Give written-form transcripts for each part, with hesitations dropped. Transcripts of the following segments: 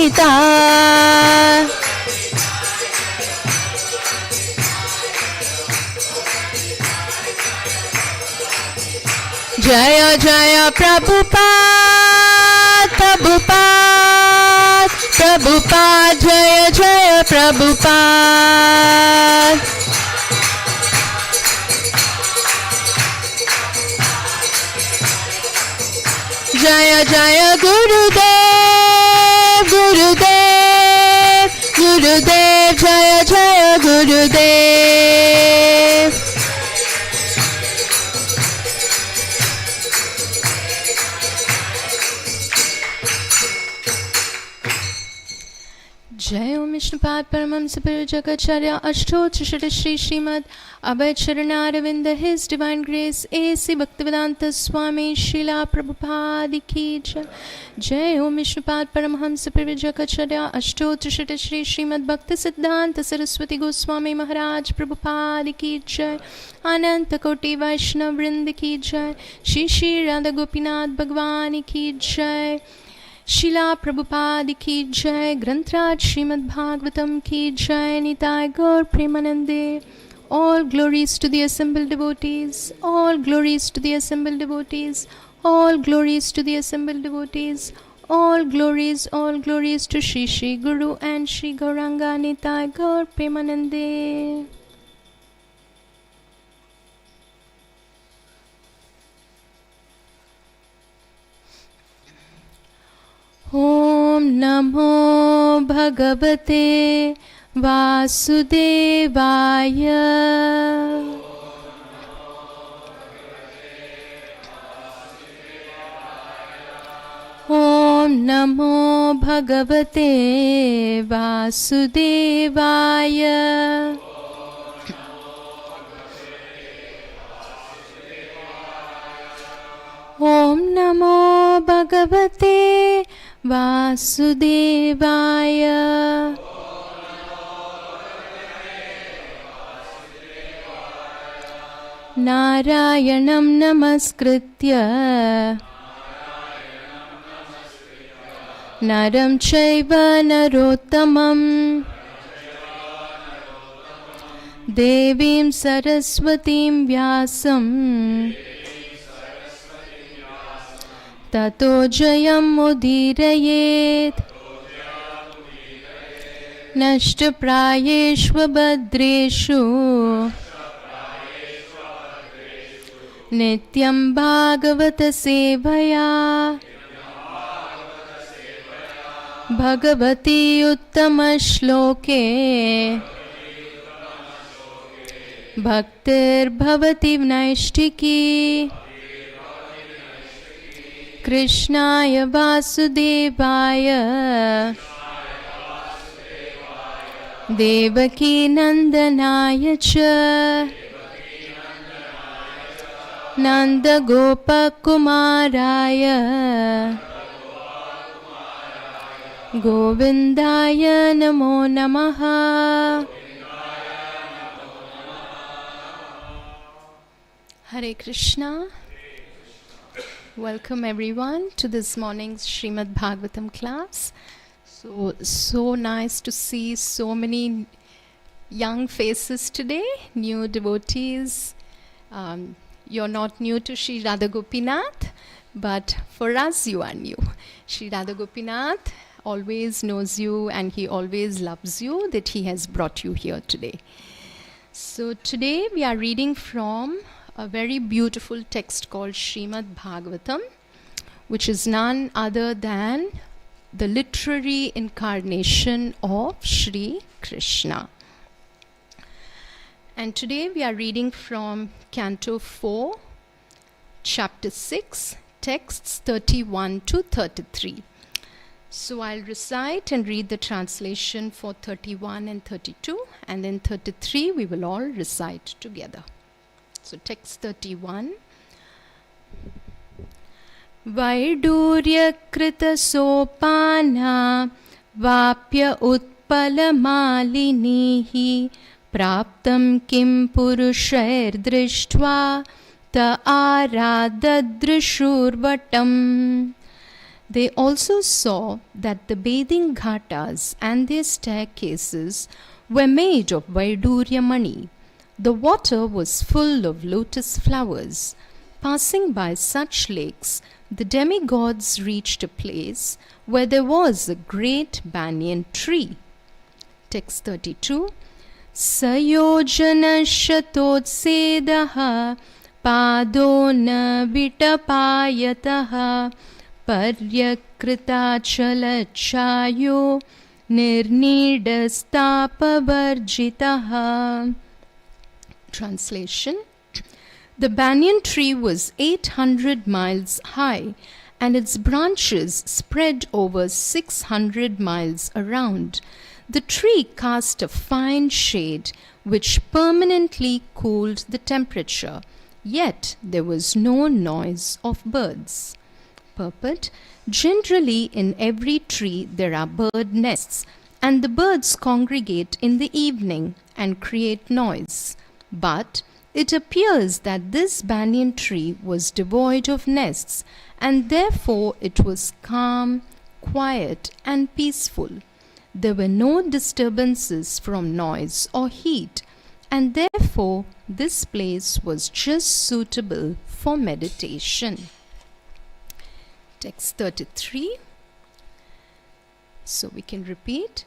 Nita. Jaya Jaya Prabhupada, Prabhupada, Prabhupada, Jaya Jaya Prabhupada. Jaya Jaya Gurudev, Gurudev, Gurudev, Jaya Jaya Gurudev. जय ओम विष्णुपाद परमहंस जगच्चार्य अष्टोत्तर Shri Shrimad Abhay Charanaravinda his divine grace AC Bhaktivedanta Swami Shila Prabhupada की जय. जय ओम विष्णुपाद परमहंस जगच्चार्य अष्टोत्तर श्री श्रीमद भक्ति सिद्धांत सरस्वती गोस्वामी महाराज प्रभुपाद की जय. अनंत कोटि वैष्णव वृंद की जय. श्री श्री राधा गोपीनाथ भगवान की जय. शिला प्रभुपाद की जय. ग्रंथराज श्रीमद् भागवतम की जय. निताय गौर प्रेमानंदे. All glories to the assembled devotees. All glories to the assembled devotees. All glories to the assembled devotees. All glories to Shri Shri Guru and Shri Gauranga. Nitai Gaur Premanande. Om Namo Bhagavate Vasudevaya. Om Namo Bhagavate Vasudevaya. Om Namo Bhagavate Vasudevaya. Narayanam namaskritya Naram chaiva narottamam Devim saraswatim vyasam Tato jayam mudirayet Nashta prayeshva badreshu Nityam bhagavata sevaya Bhagavati uttama shloke Bhaktir bhavati vnaishtiki Krishnaya Vasudevaya Devaki Nandanaya Cha Nanda Gopakumaraya Govindaya Namo Namaha. Hare Krishna. Welcome everyone to this morning's Srimad Bhagavatam class. So nice to see so many young faces today, new devotees. You're not new to Sri Radha Gopinath, but for us you are new. Sri Radha Gopinath always knows you and he always loves you, that he has brought you here today. So today we are reading from a very beautiful text called Srimad Bhagavatam, which is none other than the literary incarnation of Shri Krishna. And today we are reading from Canto 4, Chapter 6, texts 31 to 33. So I'll recite and read the translation for 31 and 32, and then 33 we will all recite together. So text 31. Vaidurya krita sopana vapya utpala malinihi praptam kim purushair drishtva ta aradadrishurvatam They also saw that the bathing ghatas and their staircases were made of Vaidurya money. The water was full of lotus flowers. Passing by such lakes, the demigods reached a place where there was a great banyan tree. Text 32. Sayojana shatotsedaha pado na vitapayataha Paryakritachalatchayo nirnidastapavarjitaha. Translation. The banyan tree was 800 miles high and its branches spread over 600 miles around. The tree cast a fine shade which permanently cooled the temperature, yet there was no noise of birds. Purport. Generally, in every tree there are bird nests, and the birds congregate in the evening and create noise. But it appears that this banyan tree was devoid of nests, and therefore it was calm, quiet, and peaceful. There were no disturbances from noise or heat, and therefore this place was just suitable for meditation. Text 33. So we can repeat.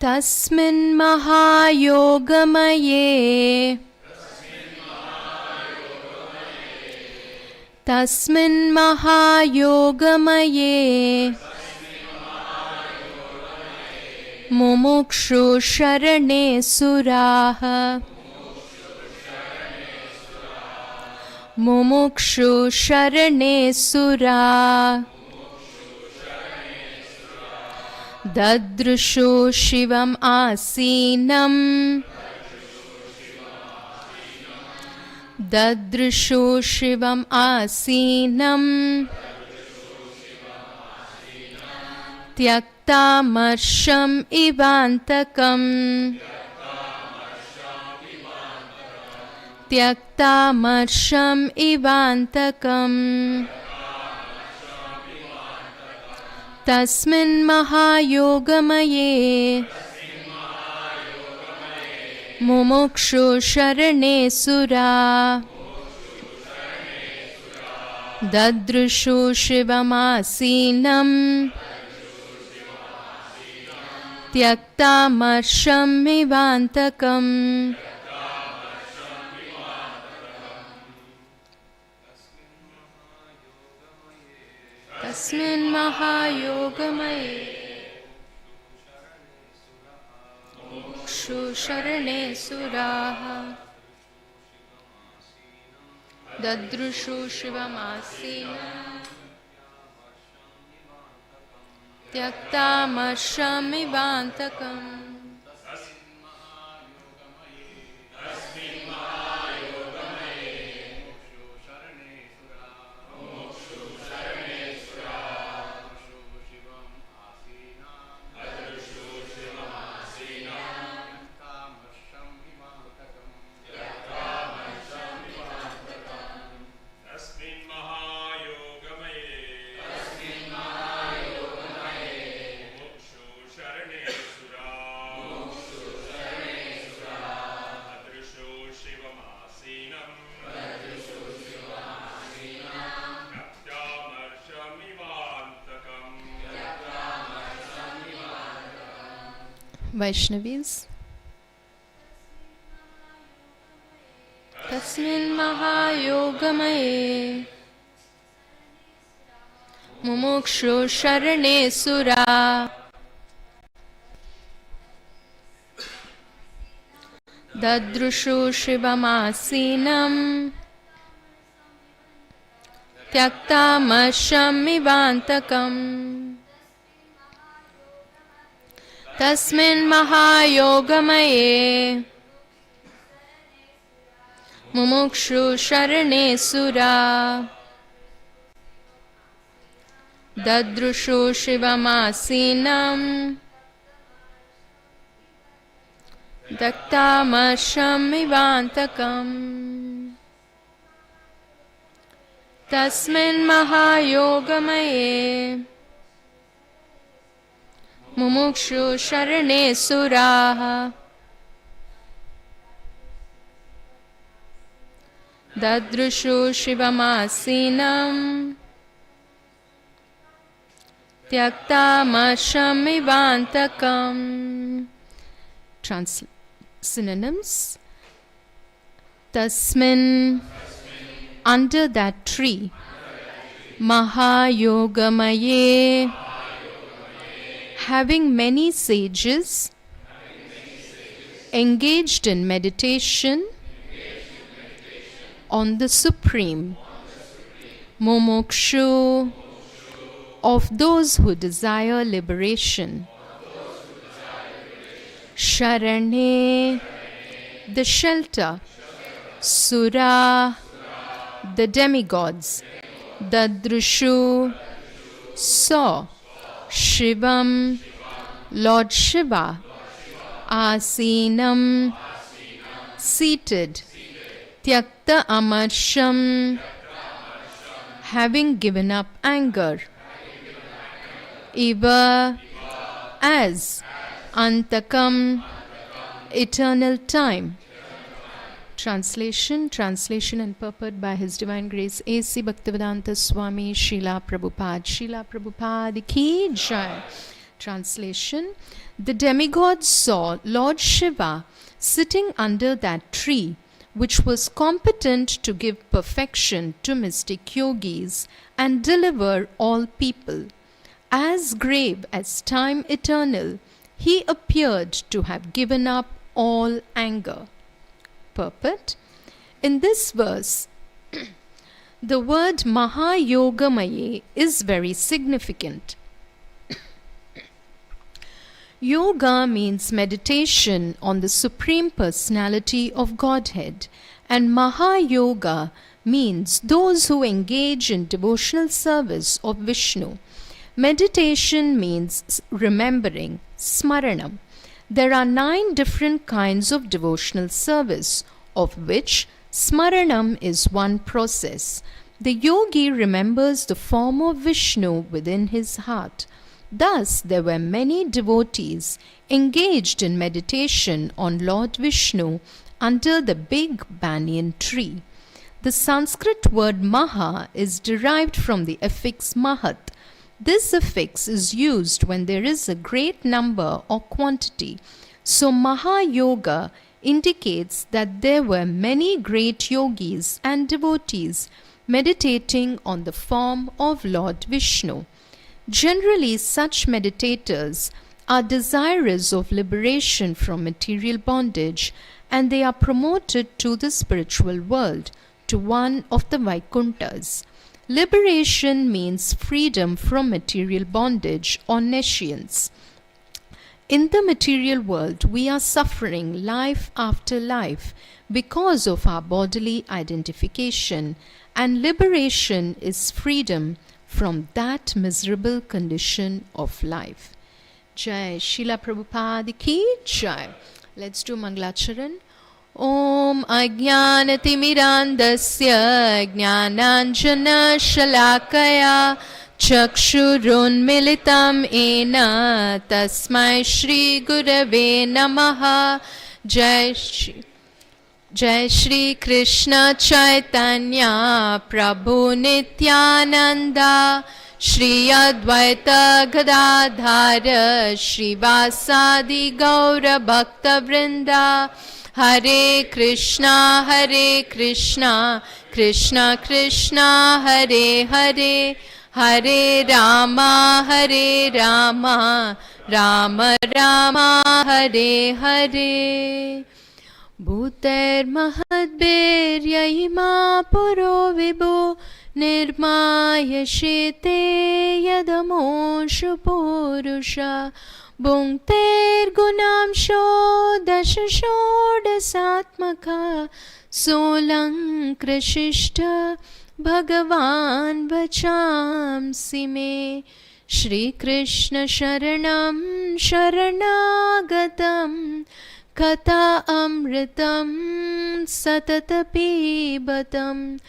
Tasmin mahayogamaye Tasmin mahayogamaye Mumukshu sharane suraha Mumukshu sharane sura Dadrushu shivam asinam Dadrushu shivam asinam Tyaktamarsham ivantakam Tyaktamarsham ivantakam Tasmin mahayogamaye Mumukshu sharane sura Dadrushu shivamasinam Tyaktamarsham ivantakam Tasmin mahayogamaye Mukshu sharane suraha Dadrushu shivamasina Tyaktamarsham ivantakam Vaishnavis. Tasmin mahayogamaye Mumukshu sharane sura Dadrushu shivamasinam Tyaktamarsham ivantakam Tasmin mahayogamaye Mumukshu sharane sura Dadrushu shivamasinam Daktamarsham ivantakam. Tasmin Mahayogamaya Mumukshu Sharane Suraha Dadrushu Shivamasinam Tyakta Mashamivantakam. Synonyms. Tasmin, under that tree. Mahayogamaye, having many sages engaged in meditation on the Supreme. Mumukshu, of those who desire liberation. Sharane, the shelter. Sura, the demigods. Dadrushu, saw. Shivam, Lord Shiva. Asinam, seated. Tyakta amarsham, having given up anger. Iva, as. Antakam, eternal time. Translation and purport by His Divine Grace A.C. Bhaktivedanta Swami Srila Prabhupada Ki Jai. Translation. The demigods saw Lord Shiva sitting under that tree, which was competent to give perfection to mystic yogis and deliver all people. As grave as time eternal, he appeared to have given up all anger. Purport. In this verse, the word Mahayogamaye is very significant. Yoga means meditation on the Supreme Personality of Godhead, and Mahayoga means those who engage in devotional service of Vishnu. Meditation means remembering, smaranam. There are 9 different kinds of devotional service, of which smaranam is one process. The yogi remembers the form of Vishnu within his heart. Thus, there were many devotees engaged in meditation on Lord Vishnu under the big banyan tree. The Sanskrit word Maha is derived from the affix Mahat. This affix is used when there is a great number or quantity. So Mahayoga indicates that there were many great yogis and devotees meditating on the form of Lord Vishnu. Generally, such meditators are desirous of liberation from material bondage, and they are promoted to the spiritual world, to one of the Vaikunthas. Liberation means freedom from material bondage or nescience. In the material world, we are suffering life after life because of our bodily identification, and liberation is freedom from that miserable condition of life. Jai Srila Prabhupada Ki Jai. Let's do Mangalacharan. Om Ajnanatimirandasya Jnananjana Shalakaya Chakshurunmilitam Ena Tasmai Shri Gurave Namaha. Jai Shri Krishna Chaitanya Prabhu Nityananda Shri Advaita Gadadhara Shri Vasadi Gaura Bhakta Vrinda. Hare Krishna, Krishna Krishna, Hare Hare, Hare Rama, Rama Rama, Hare Hare. Bhuter Mahadbir Yahima Puro Vibhu Nirmaya Shete Yadamoshu Purusha Bhunkter Gunam Shodasatmaka Solang Krishishta Bhagavan Vachamsi Me. Shri Krishna Sharanam Sharanagatam Katha Amritam Satatapibatam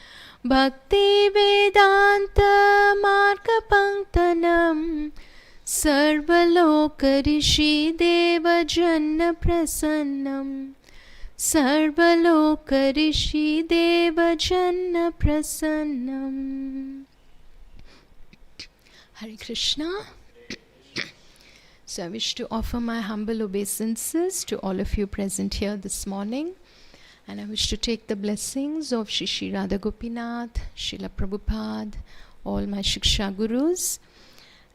Bhakti Vedanta Marga Panktanam Sarvaloka Rishi Deva Janna Prasannam Sarvaloka Rishi Deva Janna Prasannam. Hare Krishna. So I wish to offer my humble obeisances to all of you present here this morning. And I wish to take the blessings of Shri Radha Gopinath, Srila Prabhupada, all my Shiksha Gurus.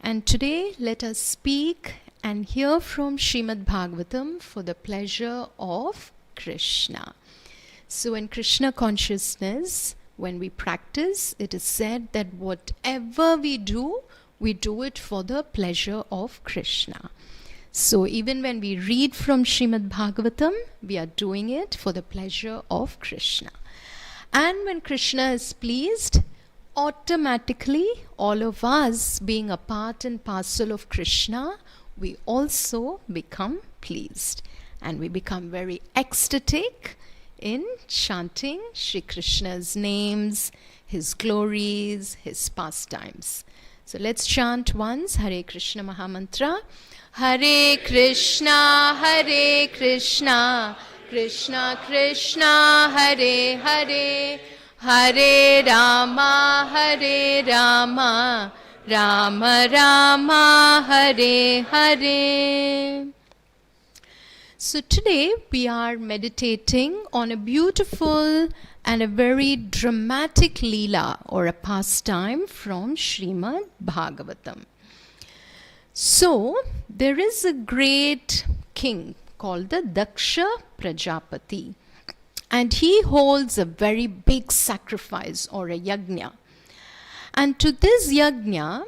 And today let us speak and hear from Srimad Bhagavatam for the pleasure of Krishna. So in Krishna consciousness, when we practice, it is said that whatever we do it for the pleasure of Krishna. So even when we read from Srimad Bhagavatam, we are doing it for the pleasure of Krishna. And when Krishna is pleased, automatically all of us, being a part and parcel of Krishna, we also become pleased. And we become very ecstatic in chanting Shri Krishna's names, his glories, his pastimes. So let's chant once Hare Krishna Mahamantra. Hare Krishna, Krishna Krishna, Hare Hare, Hare Rama, Rama Rama, Hare Hare. So today we are meditating on a beautiful and a very dramatic leela or a pastime from Srimad Bhagavatam. So there is a great king called the Daksha Prajapati, and he holds a very big sacrifice or a yajna. And to this yajna,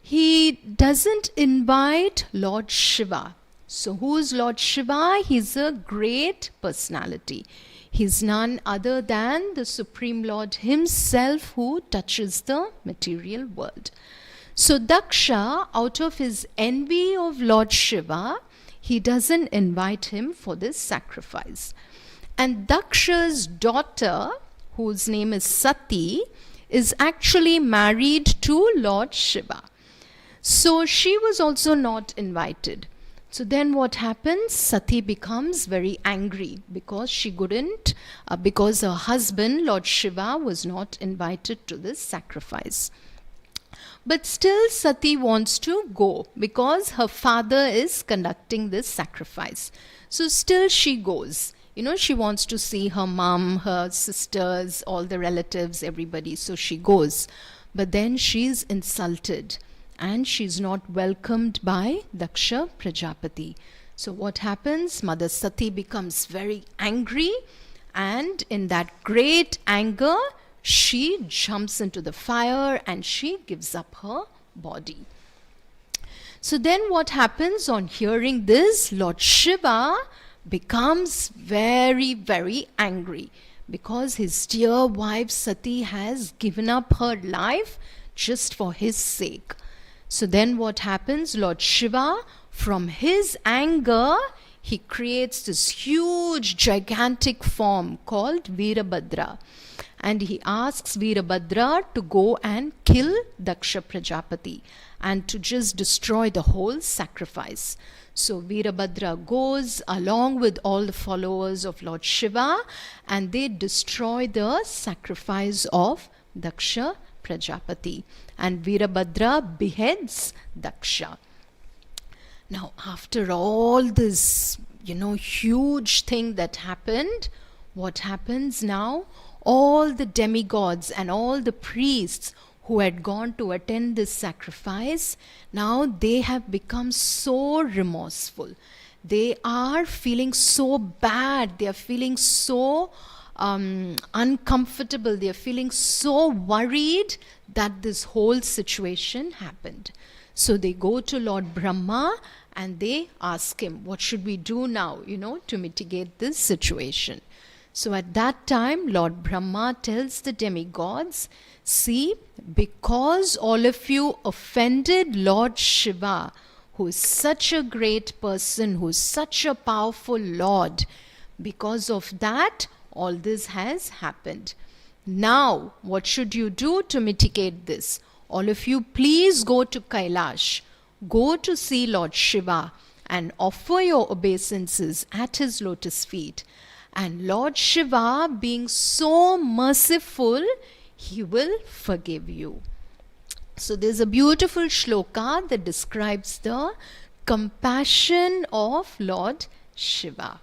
he doesn't invite Lord Shiva. So who is Lord Shiva? He's a great personality. He's none other than the Supreme Lord himself who touches the material world. So Daksha, out of his envy of Lord Shiva, he doesn't invite him for this sacrifice. And Daksha's daughter, whose name is Sati, is actually married to Lord Shiva. So she was also not invited. So then what happens? Sati becomes very angry because she couldn't, because her husband, Lord Shiva, was not invited to this sacrifice. But still Sati wants to go because her father is conducting this sacrifice. So still she goes. She wants to see her mom, her sisters, all the relatives, everybody. So she goes. But then she's insulted and she's not welcomed by Daksha Prajapati. So what happens? Mother Sati becomes very angry, and in that great anger, she jumps into the fire and she gives up her body. So then what happens? On hearing this, Lord Shiva becomes very, very angry because his dear wife Sati has given up her life just for his sake. So then what happens? Lord Shiva, from his anger, he creates this huge, gigantic form called Veerabhadra. And he asks Veerabhadra to go and kill Daksha Prajapati and to just destroy the whole sacrifice. So Veerabhadra goes along with all the followers of Lord Shiva, and they destroy the sacrifice of Daksha Prajapati. And Veerabhadra beheads Daksha. Now, after all this, huge thing that happened, what happens now? All the demigods and all the priests who had gone to attend this sacrifice, now they have become so remorseful. They are feeling so bad. They are feeling so uncomfortable. They are feeling so worried that this whole situation happened. So they go to Lord Brahma and they ask him, what should we do now, to mitigate this situation? So at that time, Lord Brahma tells the demigods, see, because all of you offended Lord Shiva, who is such a great person, who is such a powerful Lord, because of that, all this has happened. Now, what should you do to mitigate this? All of you, please go to Kailash. Go to see Lord Shiva and offer your obeisances at his lotus feet. And Lord Shiva, being so merciful, he will forgive you. So there's a beautiful shloka that describes the compassion of Lord Shiva.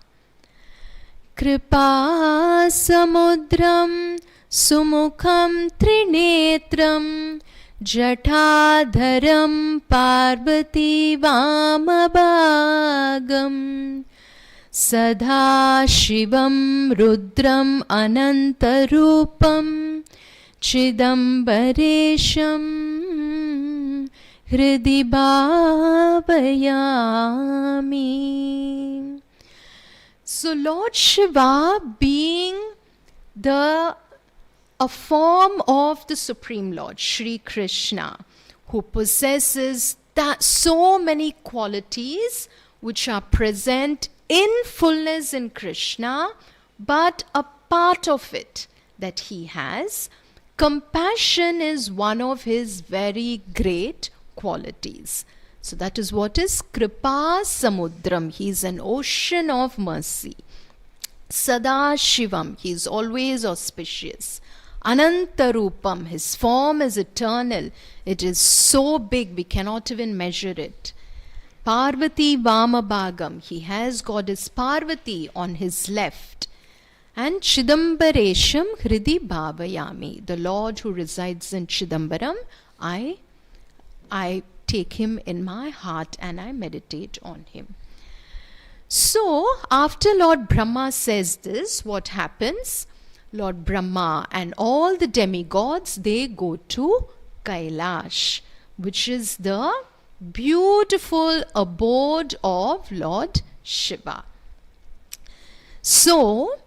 Kripa samudram sumukham trinetram jatadharam parvati vamabhagam sada shivam rudram anantarupam chidambaresham hridi bhavayami. So Lord Shiva, being a form of the Supreme Lord, Shri Krishna, who possesses so many qualities which are present in fullness in Krishna, but a part of it that he has, compassion is one of his very great qualities. So that is what is Kripa Samudram. He is an ocean of mercy. Sada Shivam, he is always auspicious. Anantarupam, his form is eternal. It is so big we cannot even measure it. Parvati Vamabhagam, he has goddess Parvati on his left. And Chidambaresham Hridi Bhavayami, the Lord who resides in Chidambaram, I take him in my heart and I meditate on him. So, after Lord Brahma says this, what happens? Lord Brahma and all the demigods, they go to Kailash, which is the beautiful abode of Lord Shiva. So,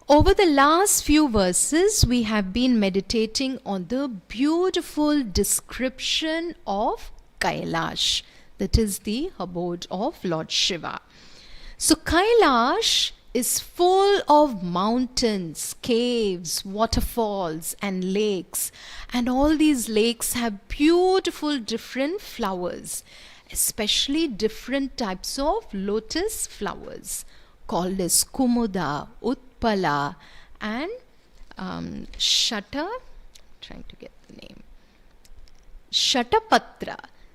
over the last few verses, we have been meditating on the beautiful description of Kailash, that is the abode of Lord Shiva. So Kailash is full of mountains, caves, waterfalls and lakes, and all these lakes have beautiful different flowers, especially different types of lotus flowers called as Kumuda, Utpala and Shatapatra.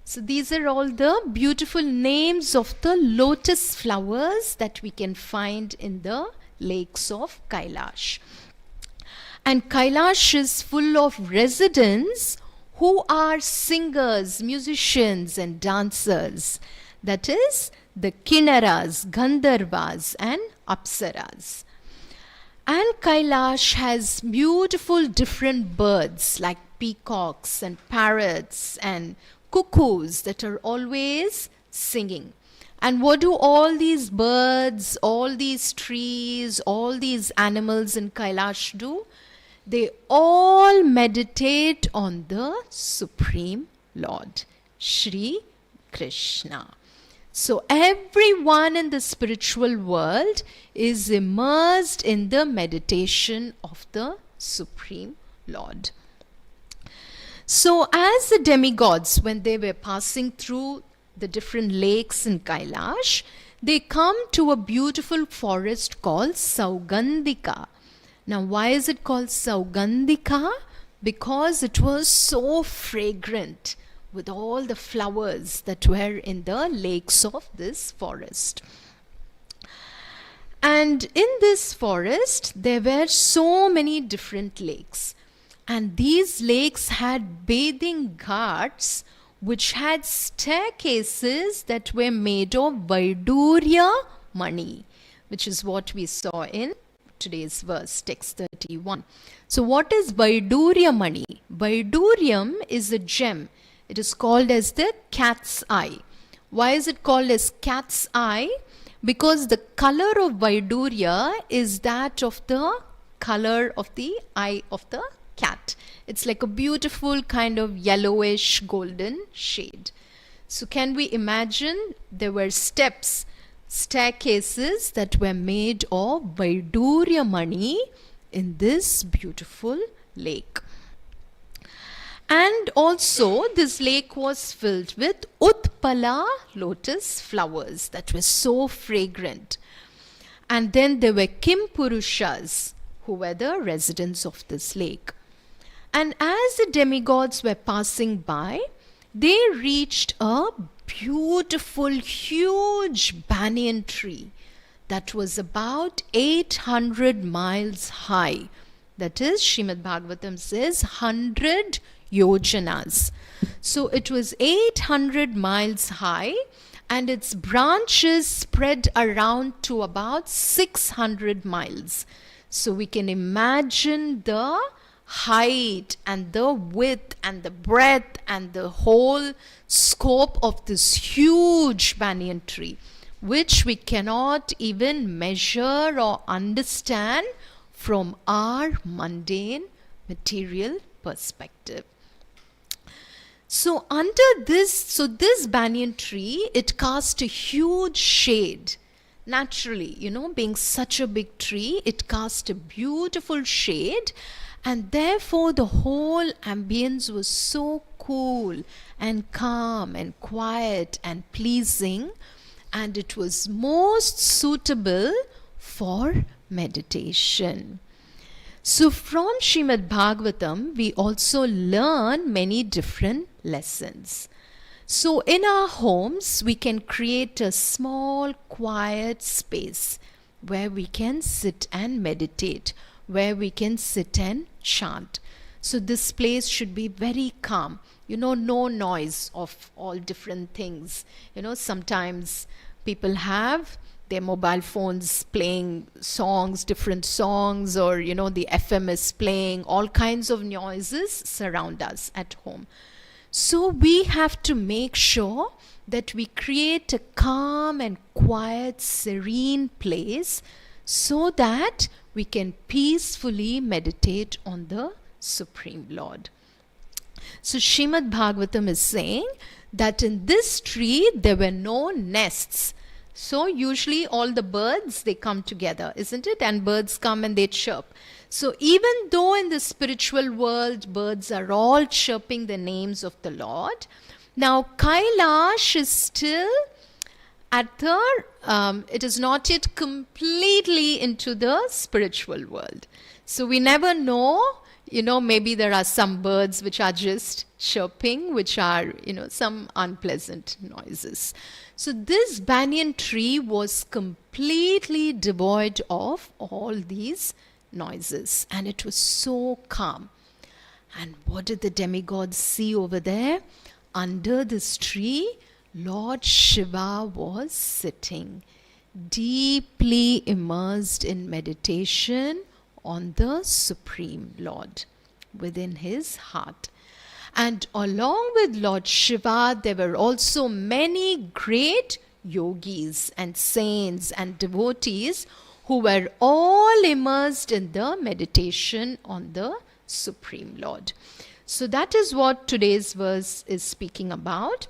So these are all the beautiful names of the lotus flowers that we can find in the lakes of Kailash. And Kailash is full of residents who are singers, musicians and dancers. That is the Kinnaras, Gandharvas and Apsaras. And Kailash has beautiful different birds like peacocks and parrots and cuckoos that are always singing. And what do all these birds, all these trees, all these animals in Kailash do? They all meditate on the Supreme Lord, Shri Krishna. So everyone in the spiritual world is immersed in the meditation of the Supreme Lord. So as the demigods, when they were passing through the different lakes in Kailash, they come to a beautiful forest called Saugandhika. Now why is it called Saugandhika? Because it was so fragrant with all the flowers that were in the lakes of this forest. And in this forest, there were so many different lakes. And these lakes had bathing ghats which had staircases that were made of Vaidurya Mani, which is what we saw in today's verse, text 31. So what is Vaidurya Mani? Vaiduryam is a gem. It is called as the cat's eye. Why is it called as cat's eye? Because the color of Vaidurya is that of the color of the eye of the cat. It's like a beautiful kind of yellowish golden shade. So can we imagine there were staircases that were made of Vaidurya Mani in this beautiful lake. And also this lake was filled with Utpala lotus flowers that were so fragrant. And then there were Kimpurushas, who were the residents of this lake. And as the demigods were passing by, they reached a beautiful, huge banyan tree that was about 800 miles high. That is, Srimad Bhagavatam says 100 yojanas. So it was 800 miles high, and its branches spread around to about 600 miles. So we can imagine the height and the width and the breadth and the whole scope of this huge banyan tree, which we cannot even measure or understand from our mundane material perspective. So this banyan tree, it cast a huge shade. Naturally, being such a big tree, it cast a beautiful shade, and therefore the whole ambience was so cool and calm and quiet and pleasing, and it was most suitable for meditation. So from Srimad Bhagavatam, we also learn many different lessons. So in our homes, we can create a small, quiet space where we can sit and meditate, where we can sit and chant. So this place should be very calm, no noise of all different things. Sometimes people have their mobile phones playing songs, different songs, or the FM is playing, all kinds of noises surround us at home. So we have to make sure that we create a calm and quiet, serene place so that we can peacefully meditate on the Supreme Lord. So Srimad Bhagavatam is saying that in this tree there were no nests. So usually all the birds, they come together, isn't it? And birds come and they chirp. So even though in the spiritual world birds are all chirping the names of the Lord, now Kailash is still at it is not yet completely into the spiritual world. So we never know, maybe there are some birds which are just chirping, which are, some unpleasant noises. So this banyan tree was completely devoid of all these noises, and it was so calm. And what did the demigods see over there? Under this tree, Lord Shiva was sitting, deeply immersed in meditation on the Supreme Lord within his heart. And along with Lord Shiva, there were also many great yogis and saints and devotees who were all immersed in the meditation on the Supreme Lord. So that is what today's verse is speaking about.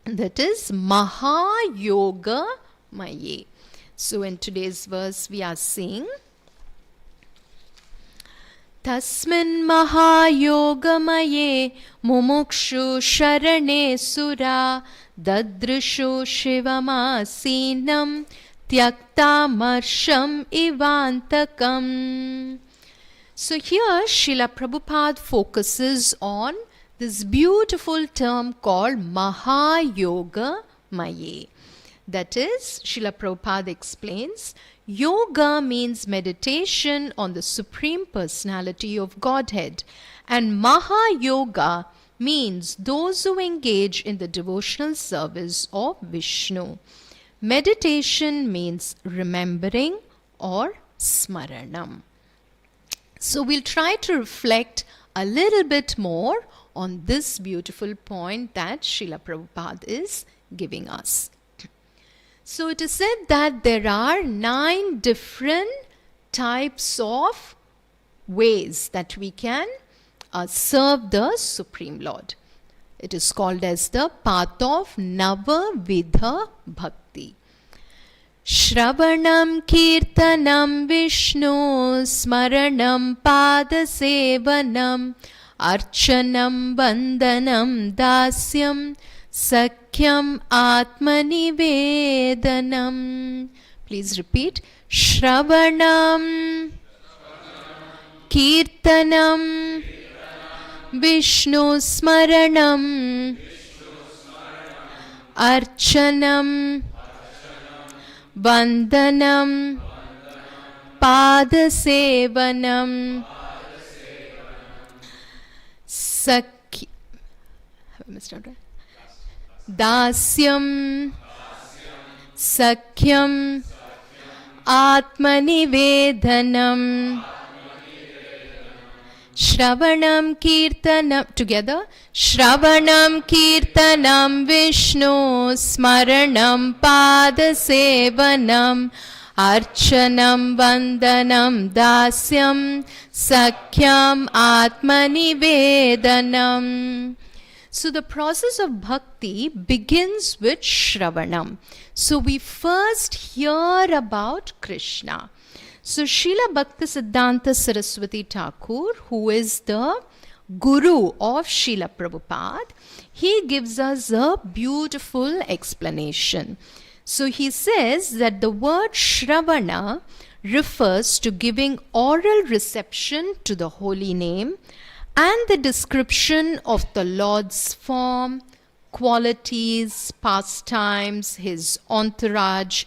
That is Mahayoga Maye. So in today's verse we are seeing Tasmin Mahayogamaye Mumukshu Sharane Sura Dadrishu Shivamasinam Tyakta Marsham Ivantakam. So here Srila Prabhupada focuses on this beautiful term called Mahayoga Maye. That is, Srila Prabhupada explains, yoga means meditation on the Supreme Personality of Godhead, and Mahayoga means those who engage in the devotional service of Vishnu. Meditation means remembering or smaranam. So we'll try to reflect a little bit more on this beautiful point that Srila Prabhupada is giving us. So it is said that there are 9 different types of ways that we can serve the Supreme Lord. It is called as the path of Navavidha Bhakti. Shravanam Kirtanam Vishnu Smaranam Padasevanam Archanam Vandanam Dasyam Sakyam Atmanivedanam. Please repeat. Shravanam Kirtanam Vishnu Smaranam Archanam Vandanam Padasevanam Dasyam Sakyam Atmanivedanam. Shravanam Kirtanam, together. Shravanam Kirtanam Vishnu Smaranam Padasevanam Archanam Vandanam Dasyam Sakyam Atmanivedanam. So the process of bhakti begins with Shravanam. So we first hear about Krishna. So Srila Bhaktisiddhanta Saraswati Thakur, who is the Guru of Srila Prabhupada, he gives us a beautiful explanation. So he says that the word Shravana refers to giving oral reception to the holy name and the description of the Lord's form, qualities, pastimes, his entourage,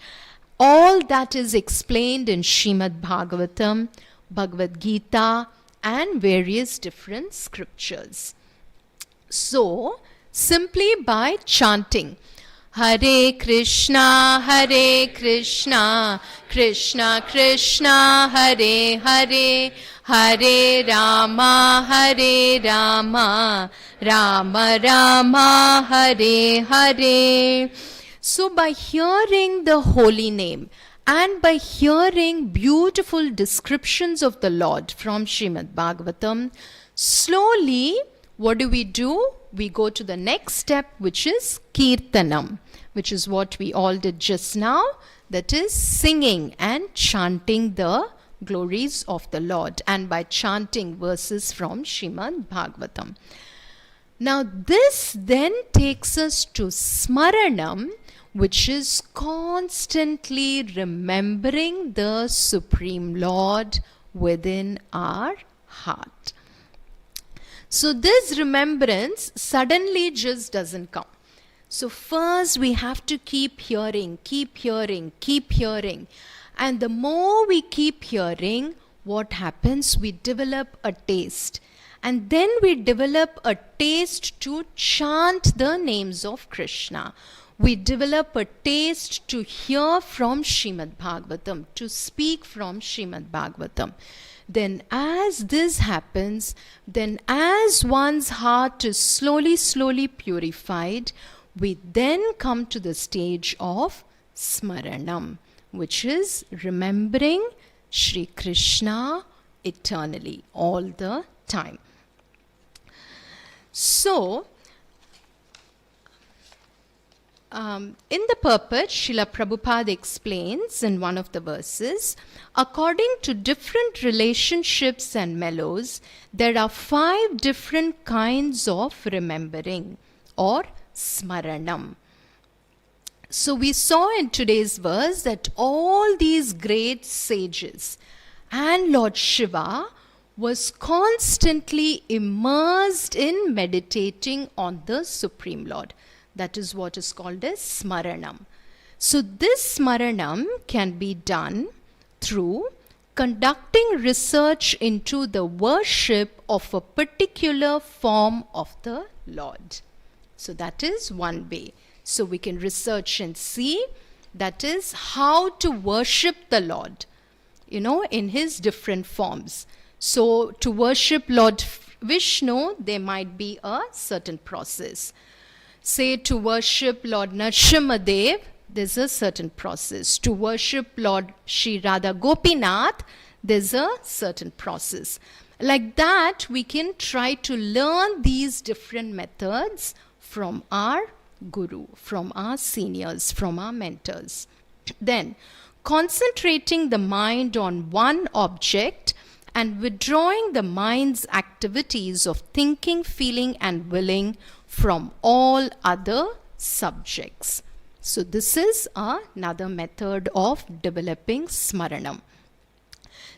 all that is explained in Srimad Bhagavatam, Bhagavad Gita, and various different scriptures. So, simply by chanting Hare Krishna, Krishna Krishna, Hare Hare, Hare Rama, Rama Rama, Hare Hare. So by hearing the holy name and by hearing beautiful descriptions of the Lord from Srimad Bhagavatam, slowly what do? We go to the next step, which is Kirtanam, which is what we all did just now, that is singing and chanting the glories of the Lord, and by chanting verses from Srimad Bhagavatam. Now this then takes us to Smaranam, which is constantly remembering the Supreme Lord within our heart. So this remembrance suddenly just doesn't come. So first we have to keep hearing. And the more we keep hearing, what happens? We develop a taste. And then we develop a taste to chant the names of Krishna. We develop a taste to hear from Srimad Bhagavatam, to speak from Srimad Bhagavatam. Then as this happens, then as one's heart is slowly purified, we then come to the stage of Smaranam, which is remembering Shri Krishna eternally, all the time. So, in the purport, Srila Prabhupada explains in one of the verses, according to different relationships and mellows, there are 5 different kinds of remembering or Smaranam. So we saw in today's verse that all these great sages and Lord Shiva was constantly immersed in meditating on the Supreme Lord. That is what is called as Smaranam. So this Smaranam can be done through conducting research into the worship of a particular form of the Lord. So that is one way. So we can research and see, that is how to worship the Lord, in his different forms. So to worship Lord Vishnu, there might be a certain process. Say to worship Lord Nrsimhadev, there's a certain process. To worship Lord Shri Radha Gopinath, there's a certain process. Like that, we can try to learn these different methods from our Guru, from our seniors, from our mentors. Then, concentrating the mind on one object and withdrawing the mind's activities of thinking, feeling, and willing from all other subjects. So, this is another method of developing smaranam.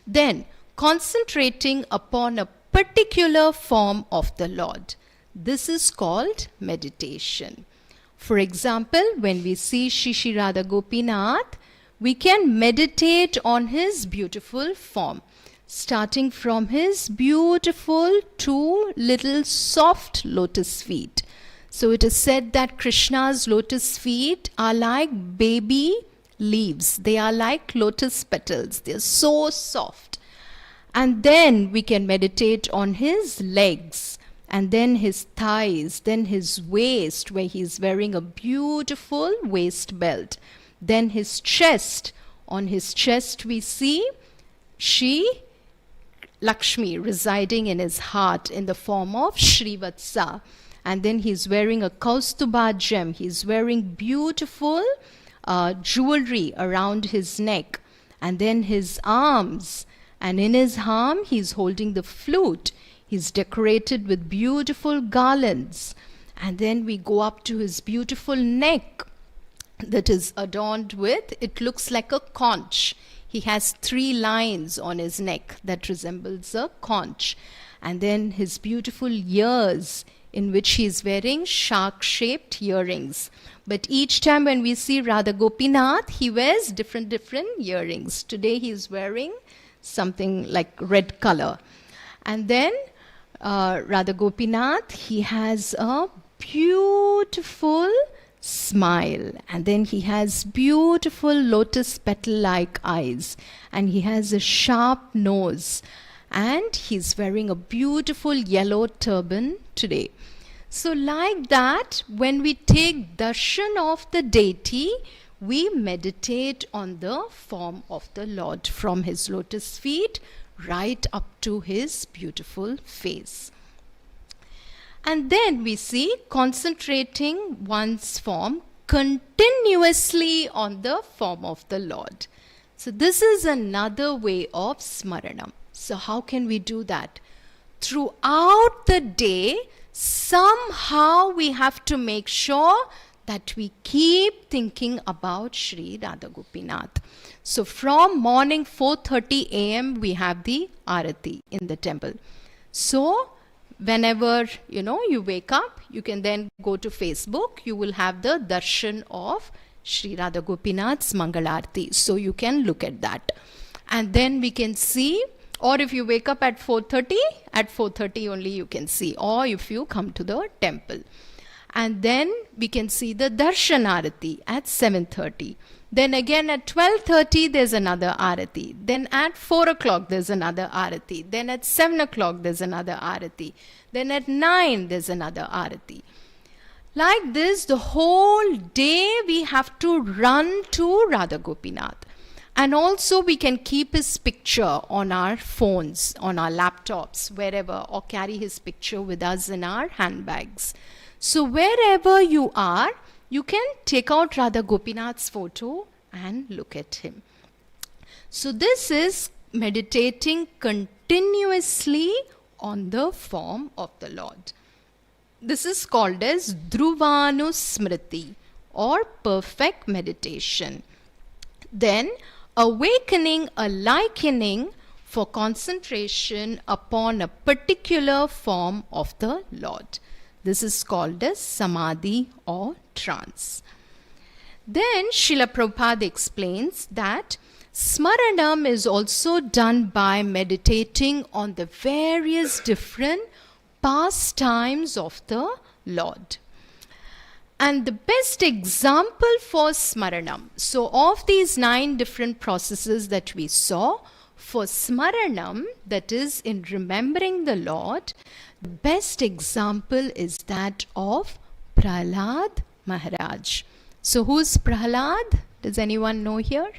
Then, concentrating upon a particular form of the Lord. This is called meditation. For example, when we see Shri Radha Gopinath, we can meditate on his beautiful form, starting from his beautiful two little soft lotus feet. So it is said that Krishna's lotus feet are like baby leaves. They are like lotus petals. They are so soft. And then we can meditate on his legs, and then his thighs, then his waist, where he is wearing a beautiful waist belt. Then his chest. On his chest we see Shri Lakshmi residing in his heart in the form of Srivatsa. And then he's wearing a Kaustuba gem. He's wearing beautiful jewelry around his neck. And then his arms. And in his arm, he's holding the flute. He's decorated with beautiful garlands. And then we go up to his beautiful neck that is adorned with, it looks like a conch. He has 3 lines on his neck that resembles a conch. And then his beautiful ears, in which he is wearing shark-shaped earrings. But each time when we see Radha Gopinath, he wears different earrings. Today he is wearing something like red color. And then Radha Gopinath, he has a beautiful smile, and then he has beautiful lotus petal-like eyes, and he has a sharp nose, and he's wearing a beautiful yellow turban today. So like that, when we take darshan of the deity, we meditate on the form of the Lord from his lotus feet right up to his beautiful face. And then we see concentrating one's form continuously on the form of the Lord. So this is another way of smaranam. So how can we do that? Throughout the day, somehow we have to make sure that we keep thinking about Shri Radha Gopinath. So from morning 4:30 a.m. we have the Arati in the temple. So whenever you wake up, you can then go to Facebook. You will have the darshan of Shri Radha Gopinath's Mangalarti. So you can look at that. And then we can see, or if you wake up at 4:30, at 4:30 only you can see, or if you come to the temple. And then we can see the darshan arati at 7:30. Then again at 12:30 there's another arati. Then at 4 o'clock there's another arati. Then at 7 o'clock there's another arati. Then at 9 there's another arati. Like this, the whole day we have to run to Radha Gopinath. And also we can keep his picture on our phones, on our laptops, wherever, or carry his picture with us in our handbags. So wherever you are, you can take out Radha Gopinath's photo and look at him. So this is meditating continuously on the form of the Lord. This is called as Dhruvanusmriti, or perfect meditation. Then awakening a likening for concentration upon a particular form of the Lord. This is called as samadhi or trance. Then Srila Prabhupada explains that smaranam is also done by meditating on the various different pastimes of the Lord. And the best example for smaranam, so of these 9 different processes that we saw, for smaranam, that is in remembering the Lord, the best example is that of Prahlad Maharaj. So who's Prahlad? Does anyone know here?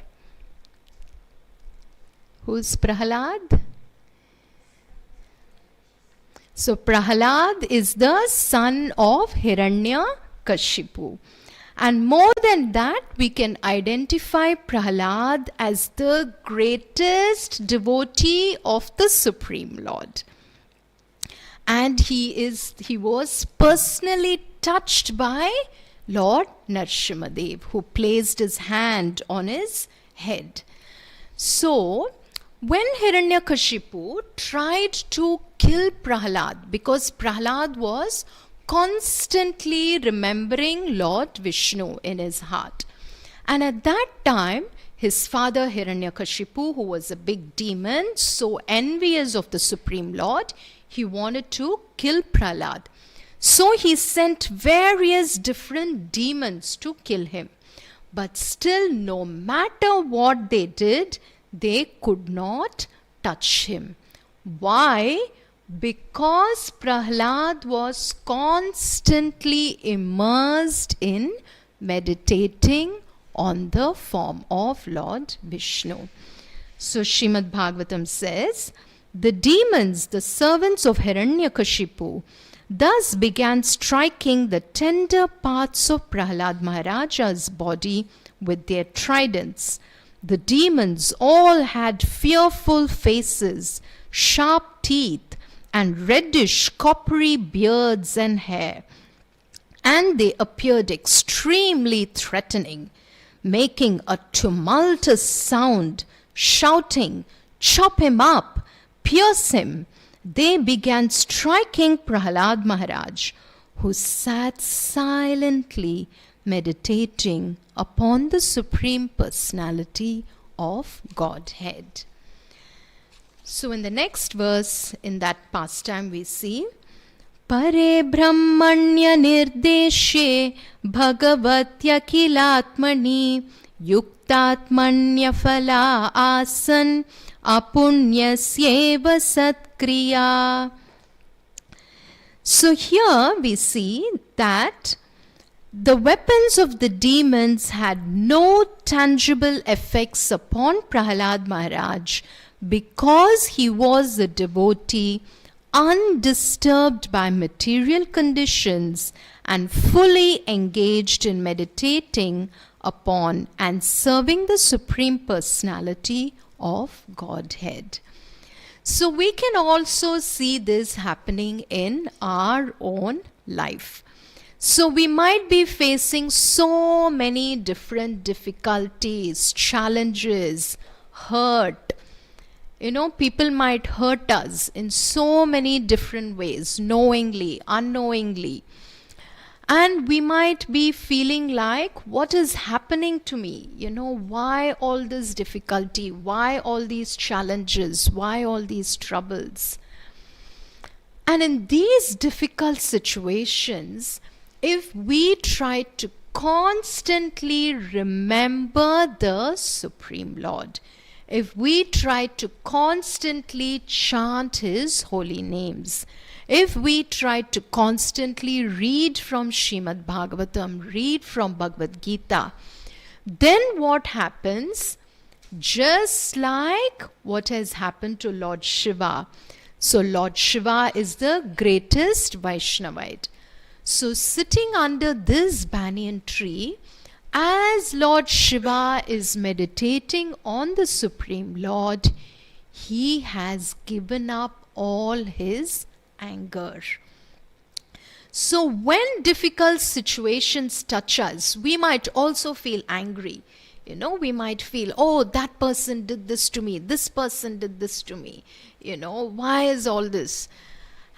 Who's Prahlad? So Prahlad is the son of Hiranyakashipu. And more than that, we can identify Prahlad as the greatest devotee of the Supreme Lord. And he was personally touched by Lord Nrsimhadev, who placed his hand on his head. So, when Hiranyakashipu tried to kill Prahlad, because Prahlad was constantly remembering Lord Vishnu in his heart. And at that time, his father Hiranyakashipu, who was a big demon, so envious of the Supreme Lord, he wanted to kill Prahlad. So he sent various different demons to kill him. But still, no matter what they did, they could not touch him. Why? Because Prahlad was constantly immersed in meditating on the form of Lord Vishnu. So Srimad Bhagavatam says, the demons, the servants of Hiranyakashipu, thus began striking the tender parts of Prahlad Maharaja's body with their tridents. The demons all had fearful faces, sharp teeth, and reddish coppery beards and hair. And they appeared extremely threatening, making a tumultuous sound, shouting, "Chop him up, pierce him." They began striking Prahlad Maharaj, who sat silently meditating upon the Supreme Personality of Godhead. So in the next verse, in that pastime, we see, Pare Brahmanya Nirdeshe Bhagavatya Kilatmani Yuktatmanya Phala Asan Apunyasyeva Satkriya. So here we see that the weapons of the demons had no tangible effects upon Prahlad Maharaj because he was a devotee undisturbed by material conditions and fully engaged in meditating upon and serving the Supreme Personality of Godhead. So we can also see this happening in our own life. So we might be facing so many different difficulties, challenges, hurt. People might hurt us in so many different ways, knowingly, unknowingly. And we might be feeling like, what is happening to me? Why all this difficulty? Why all these challenges? Why all these troubles? And in these difficult situations, if we try to constantly remember the Supreme Lord, if we try to constantly chant His holy names, if we try to constantly read from Srimad Bhagavatam, read from Bhagavad Gita, then what happens? Just like what has happened to Lord Shiva. So Lord Shiva is the greatest Vaishnavite. So sitting under this banyan tree, as Lord Shiva is meditating on the Supreme Lord, he has given up all his anger. So when difficult situations touch us, we might also feel angry. We might feel, oh, that person did this to me, this person did this to me. Why is all this?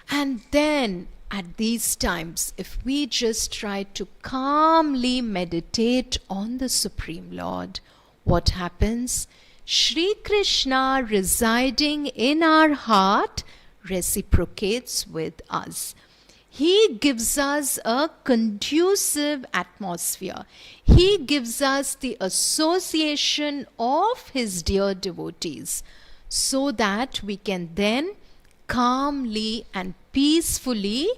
And then at these times, if we just try to calmly meditate on the Supreme Lord, what happens? Shri Krishna residing in our heart reciprocates with us. He gives us a conducive atmosphere. He gives us the association of His dear devotees so that we can then calmly and peacefully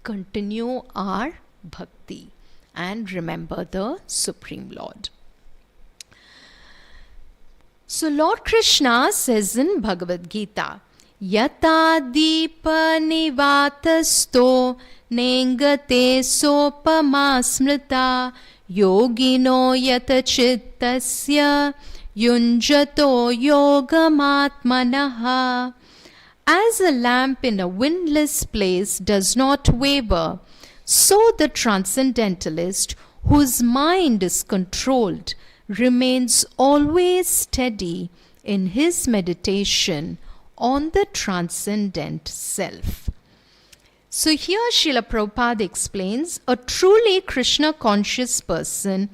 continue our bhakti and remember the Supreme Lord. So Lord Krishna says in Bhagavad Gita, Yata Deepa Nivatasto Nengate Sopama Smrita yogino yata chittasya yunjato yogamatmanaha. As a lamp in a windless place does not waver, so the transcendentalist, whose mind is controlled, remains always steady in his meditation on the transcendent self. So here Srila Prabhupada explains, a truly Krishna conscious person,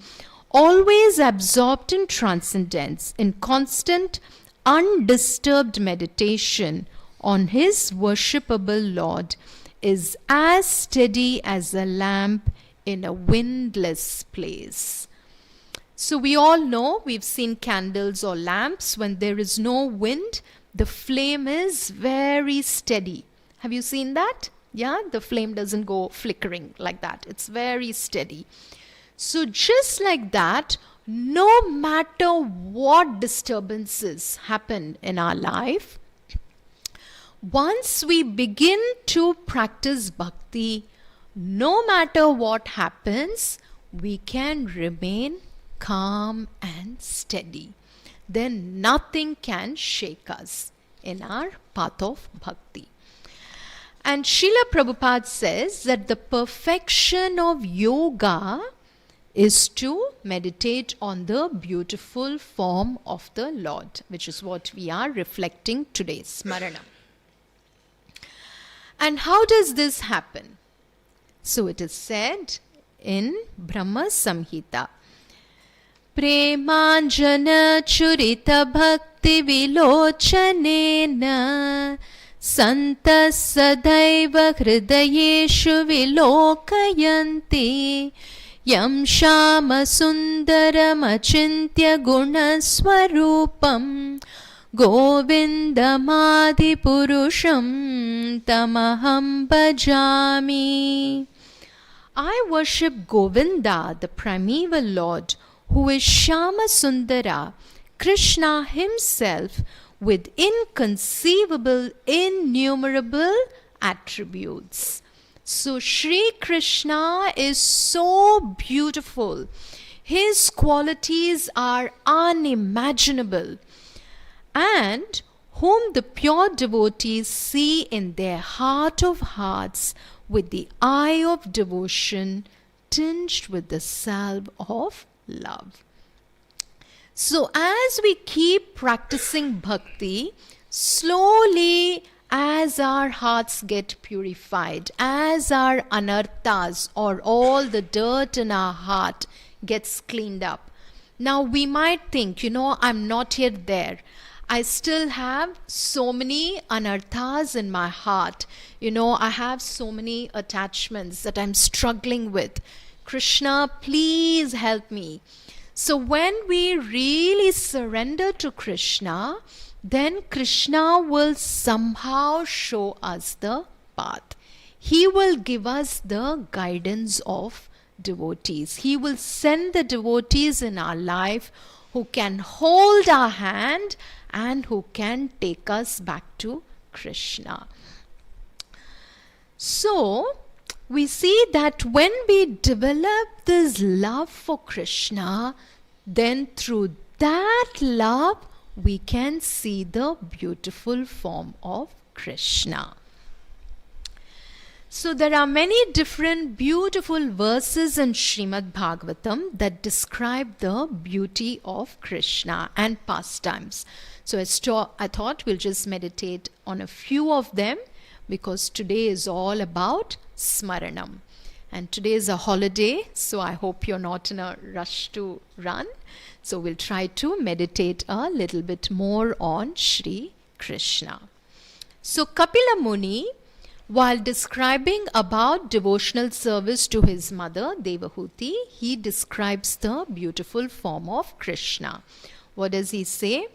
always absorbed in transcendence, in constant undisturbed meditation on his worshipable Lord, is as steady as a lamp in a windless place. So we all know, we've seen candles or lamps, when there is no wind, the flame is very steady. Have you seen that? Yeah, the flame doesn't go flickering like that. It's very steady. So just like that, no matter what disturbances happen in our life, once we begin to practice bhakti, no matter what happens, we can remain calm and steady. Then nothing can shake us in our path of bhakti. And Srila Prabhupada says that the perfection of yoga is to meditate on the beautiful form of the Lord, which is what we are reflecting today, Smarana. And how does this happen? So it is said in Brahma Samhita, Premanjana churita bhakti vilochanena Santa sadaiva hridayeshu vilokayanti Yam shama sundaram achintya gunaswarupam Govindamadi purusham tamaham bhajami. I worship Govinda, the primeval Lord, who is Shama Sundara, Krishna himself, with inconceivable, innumerable attributes. So Shri Krishna is so beautiful. His qualities are unimaginable, and whom the pure devotees see in their heart of hearts with the eye of devotion tinged with the salve of love. So as we keep practicing bhakti, slowly as our hearts get purified, as our anarthas or all the dirt in our heart gets cleaned up. Now we might think, I'm not yet there. I still have so many anarthas in my heart. I have so many attachments that I'm struggling with. Krishna, please help me. So when we really surrender to Krishna, then Krishna will somehow show us the path. He will give us the guidance of devotees. He will send the devotees in our life who can hold our hand and who can take us back to Krishna. So, we see that when we develop this love for Krishna, then through that love, we can see the beautiful form of Krishna. So there are many different beautiful verses in Srimad Bhagavatam that describe the beauty of Krishna and pastimes. So I thought we'll just meditate on a few of them, because today is all about Smaranam. And today is a holiday, so I hope you're not in a rush to run. So we'll try to meditate a little bit more on Shri Krishna. So Kapila Muni, while describing about devotional service to his mother, Devahuti, he describes the beautiful form of Krishna. What does he say?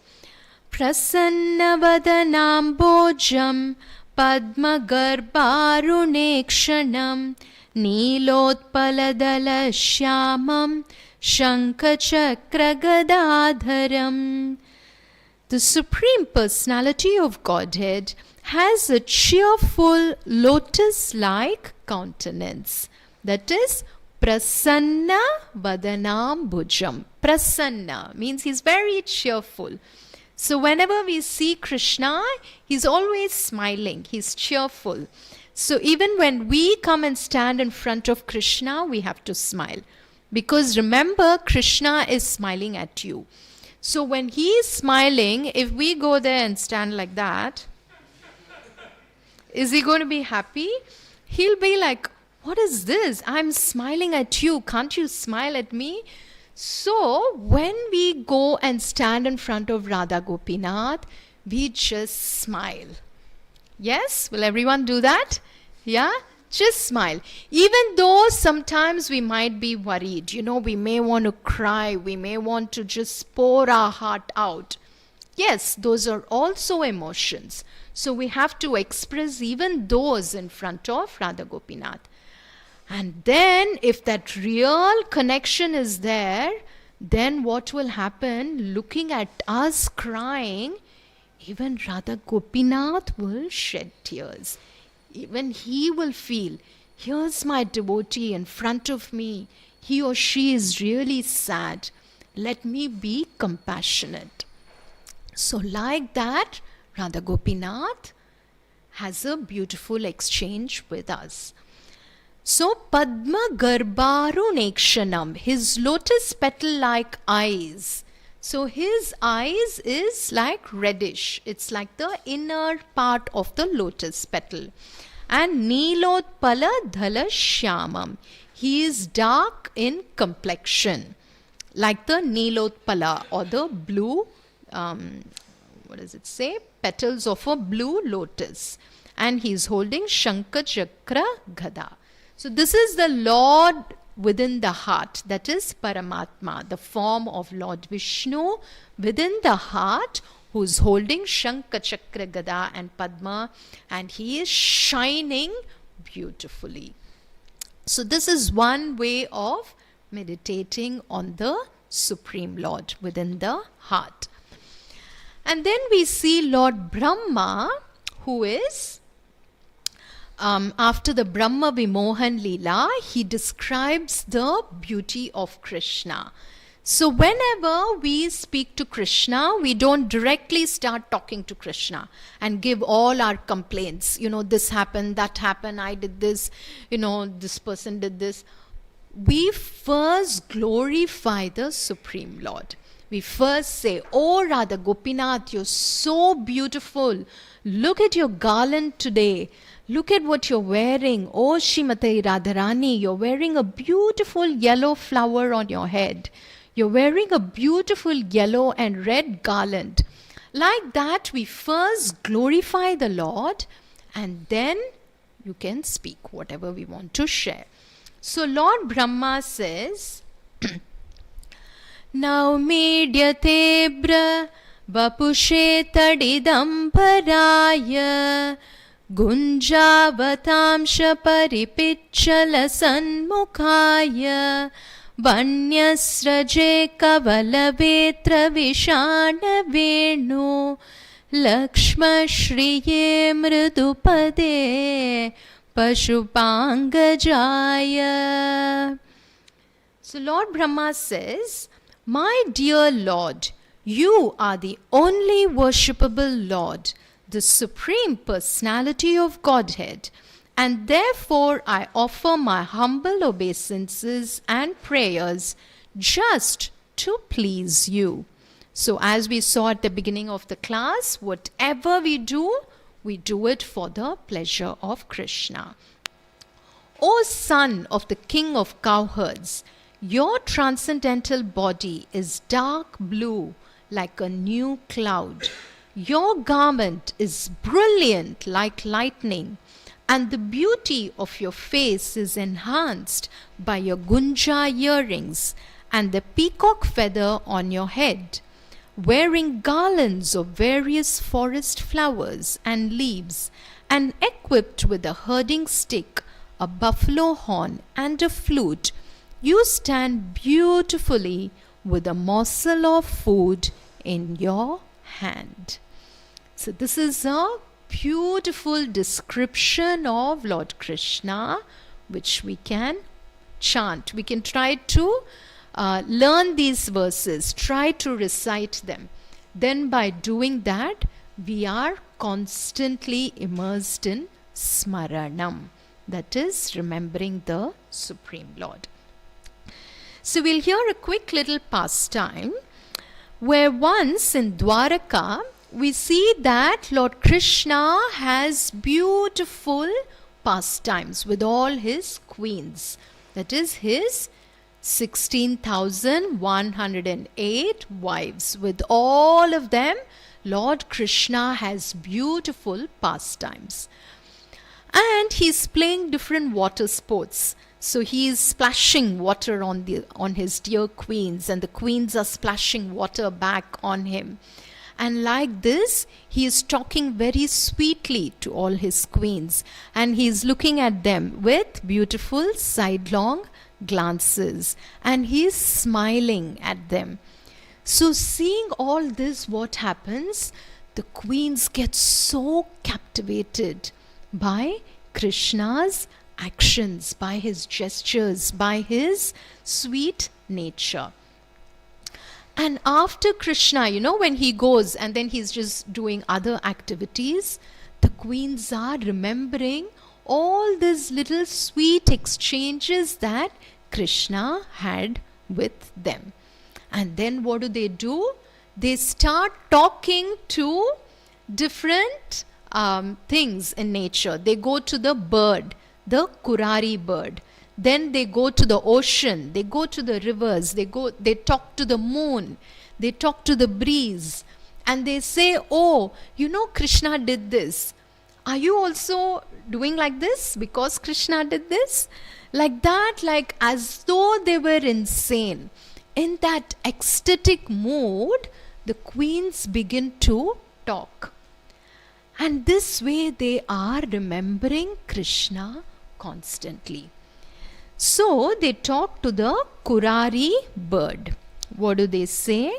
Prasannavadanambojam padmagarbharunekshanam Nilotpaladala-shyamam Shankha-chakra-gadadharam. The Supreme Personality of Godhead has a cheerful lotus-like countenance, that is Prasanna Vadanam Bhujam. Prasanna means he's very cheerful. So whenever we see Krishna, he's always smiling, he's cheerful. So even when we come and stand in front of Krishna, we have to smile. Because remember, Krishna is smiling at you. So when he is smiling, if we go there and stand like that, is he going to be happy? He'll be like, what is this? I'm smiling at you. Can't you smile at me? So when we go and stand in front of Radha Gopinath, we just smile. Yes? Will everyone do that? Yeah? Just smile. Even though sometimes we might be worried, we may want to cry, we may want to just pour our heart out. Yes, those are also emotions. So we have to express even those in front of Radha Gopinath. And then if that real connection is there, then what will happen? Looking at us crying, even Radha Gopinath will shed tears. Even he will feel, here's my devotee in front of me. He or she is really sad. Let me be compassionate. So like that, Radha Gopinath has a beautiful exchange with us. So Padma Garbharunekshanam, his lotus petal-like eyes. So his eyes is like reddish. It's like the inner part of the lotus petal. And Nilotpala Dhala Shyamam. He is dark in complexion. Like the Nilotpala or the blue, what does it say? Petals of a blue lotus. And he is holding Shankha Chakra Gada. So this is the Lord within the heart, that is Paramatma, the form of Lord Vishnu within the heart, who is holding Shankha Chakra Gada and Padma, and he is shining beautifully. So this is one way of meditating on the Supreme Lord within the heart. And then we see Lord Brahma, who is after the Brahma Vimohan Leela, he describes the beauty of Krishna. So whenever we speak to Krishna, we don't directly start talking to Krishna and give all our complaints. This happened, that happened, I did this, this person did this. We first glorify the Supreme Lord. We first say, oh Radha Gopinath, you're so beautiful. Look at your garland today. Look at what you're wearing. Oh Shrimati Radharani, you're wearing a beautiful yellow flower on your head. You're wearing a beautiful yellow and red garland. Like that, we first glorify the Lord, and then you can speak whatever we want to share. So Lord Brahma says, Now medyate bra vapushe tadidam paraya Gunjavatamsha paripichala sanmukhaya Vanyasraje kavalavetra vishana venu Lakshma shriye mridupade pashupangajaya. So Lord Brahma says, my dear Lord, you are the only worshipable Lord, the Supreme Personality of Godhead, and therefore I offer my humble obeisances and prayers just to please you. So as we saw at the beginning of the class, whatever we do it for the pleasure of Krishna. O son of the king of cowherds, your transcendental body is dark blue like a new cloud. Your garment is brilliant like lightning, and the beauty of your face is enhanced by your gunja earrings and the peacock feather on your head. Wearing garlands of various forest flowers and leaves, and equipped with a herding stick, a buffalo horn, and a flute, you stand beautifully with a morsel of food in your hand. So this is a beautiful description of Lord Krishna, which we can chant. We can try to learn these verses, try to recite them. Then by doing that, we are constantly immersed in smaranam, that is remembering the Supreme Lord. So we'll hear a quick little pastime where once in Dwaraka we see that Lord Krishna has beautiful pastimes with all his queens. That is his 16,108 wives. With all of them, Lord Krishna has beautiful pastimes. And he's playing different water sports. So he is splashing water on his dear queens, and the queens are splashing water back on him. And like this, he is talking very sweetly to all his queens, and he is looking at them with beautiful sidelong glances, and he is smiling at them. So seeing all this, what happens? The queens get so captivated by Krishna's actions, by his gestures, by his sweet nature. And after Krishna, when he goes and then he's just doing other activities, the queens are remembering all these little sweet exchanges that Krishna had with them. And then what do? They start talking to different things in nature. They go to the bird, the Kurari bird. Then they go to the ocean, they go to the rivers, they talk to the moon, they talk to the breeze, and they say, oh, Krishna did this. Are you also doing like this because Krishna did this? Like that, like as though they were insane. In that ecstatic mood, the queens begin to talk. And this way they are remembering Krishna constantly. So they talk to the Kurari bird. What do they say?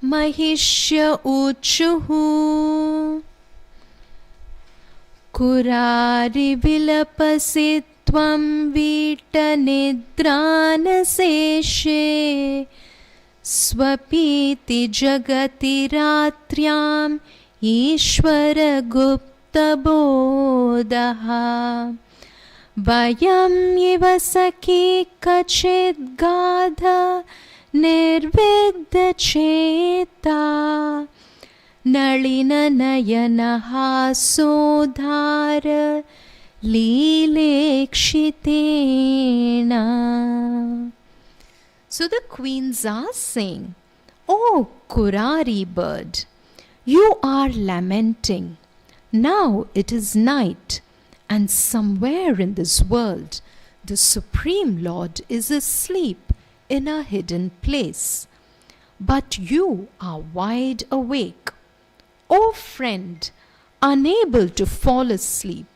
Mahishya uchuhu Kurari vilapasi tvam vita nidranaseshe Swapiti jagati ratriam Ishvara gupta bodaha Vayam iva saki kachit gadha nirvidya cheta Nalina nayanaha sodhara lilekshitena. So the queens are saying, oh Kurari bird, you are lamenting. Now it is night, and somewhere in this world, the Supreme Lord is asleep in a hidden place. But you are wide awake. O friend, unable to fall asleep.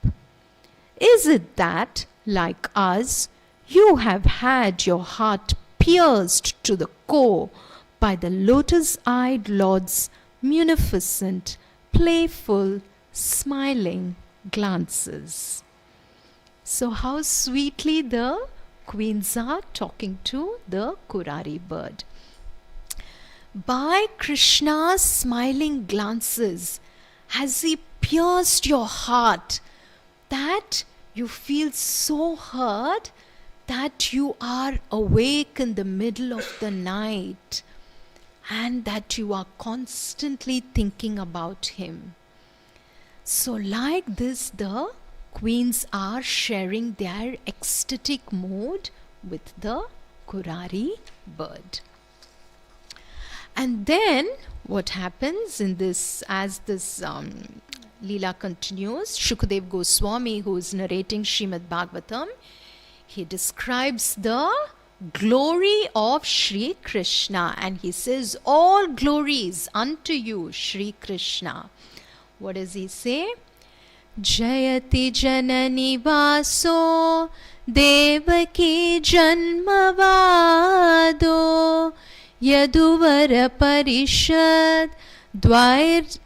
Is it that, like us, you have had your heart pierced to the core by the lotus-eyed Lord's munificent, playful, smiling glances? So how sweetly the queens are talking to the Kurari bird. By Krishna's smiling glances, has he pierced your heart that you feel so hurt that you are awake in the middle of the night and that you are constantly thinking about him? So like this, the queens are sharing their ecstatic mood with the Kurari bird. And then what happens in this, as this Leela continues, Shukadev Goswami, who is narrating Srimad Bhagavatam, he describes the glory of Shri Krishna, and he says, all glories unto you, Shri Krishna. What does he say? Jayati janani vaso devaki janmavado yaduvara parishad dvair